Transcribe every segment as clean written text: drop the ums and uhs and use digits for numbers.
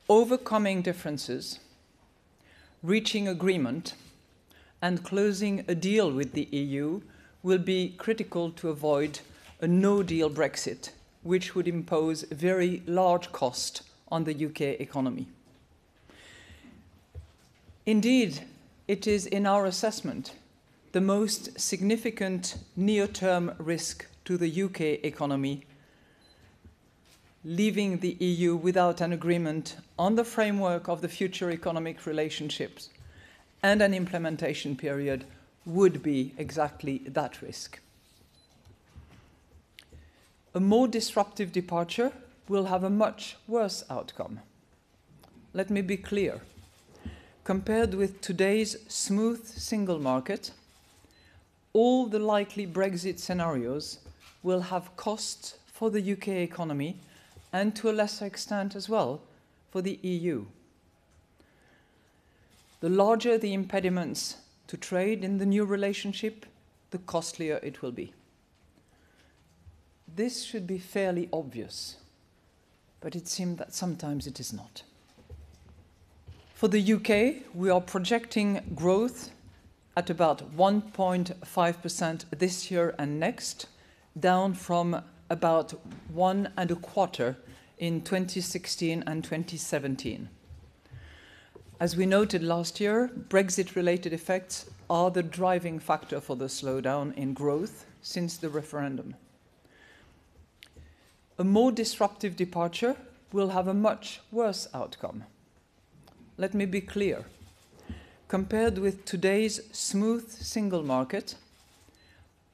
Overcoming differences, reaching agreement, and closing a deal with the EU will be critical to avoid a no-deal Brexit, which would impose a very large cost on the UK economy. Indeed, it is, in our assessment, the most significant near-term risk to the UK economy, leaving the EU without an agreement on the framework of the future economic relationships and an implementation period would be exactly that risk. A more disruptive departure will have a much worse outcome. Let me be clear. Compared with today's smooth single market, all the likely Brexit scenarios will have costs for the UK economy and to a lesser extent as well for the EU. The larger the impediments to trade in the new relationship, the costlier it will be. This should be fairly obvious, but it seems that sometimes it is not. For the UK, we are projecting growth at about 1.5% this year and next, down from about 1.25% in 2016 and 2017. As we noted last year, Brexit-related effects are the driving factor for the slowdown in growth since the referendum. A more disruptive departure will have a much worse outcome. Let me be clear. Compared with today's smooth single market,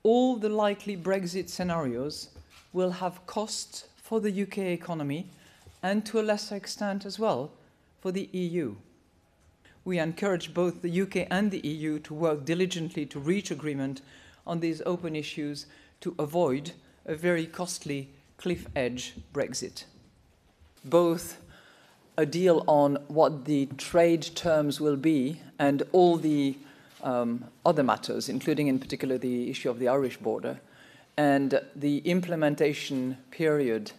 all the likely Brexit scenarios will have costs for the UK economy and to a lesser extent as well for the EU. We encourage both the UK and the EU to work diligently to reach agreement on these open issues to avoid a very costly cliff edge Brexit. Both a deal on what the trade terms will be and all the other matters, including in particular the issue of the Irish border, and the implementation period,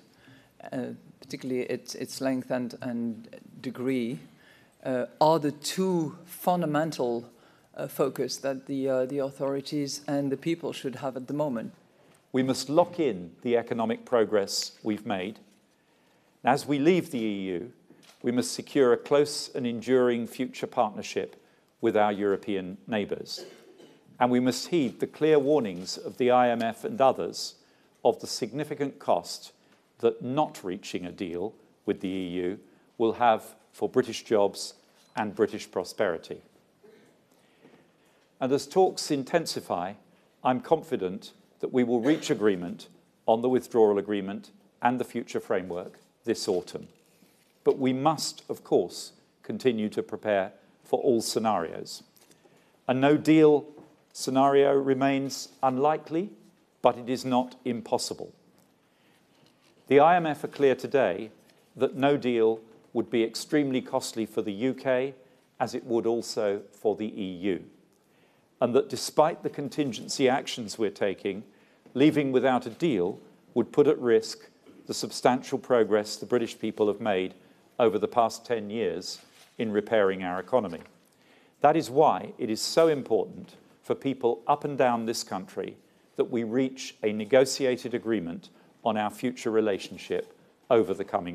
particularly its length and degree, are the two fundamental focus that the authorities and the people should have at the moment. We must lock in the economic progress we've made. As we leave the EU, we must secure a close and enduring future partnership with our European neighbours. And we must heed the clear warnings of the IMF and others of the significant cost that not reaching a deal with the EU will have for British jobs and British prosperity. And as talks intensify, I'm confident that we will reach agreement on the withdrawal agreement and the future framework this autumn. But we must, of course, continue to prepare for all scenarios. A no-deal scenario remains unlikely, but it is not impossible. The IMF are clear today that no deal would be extremely costly for the UK, as it would also for the EU. And that despite the contingency actions we're taking, leaving without a deal would put at risk the substantial progress the British people have made over the past 10 years in repairing our economy. That is why it is so important for people up and down this country that we reach a negotiated agreement on our future relationship over the coming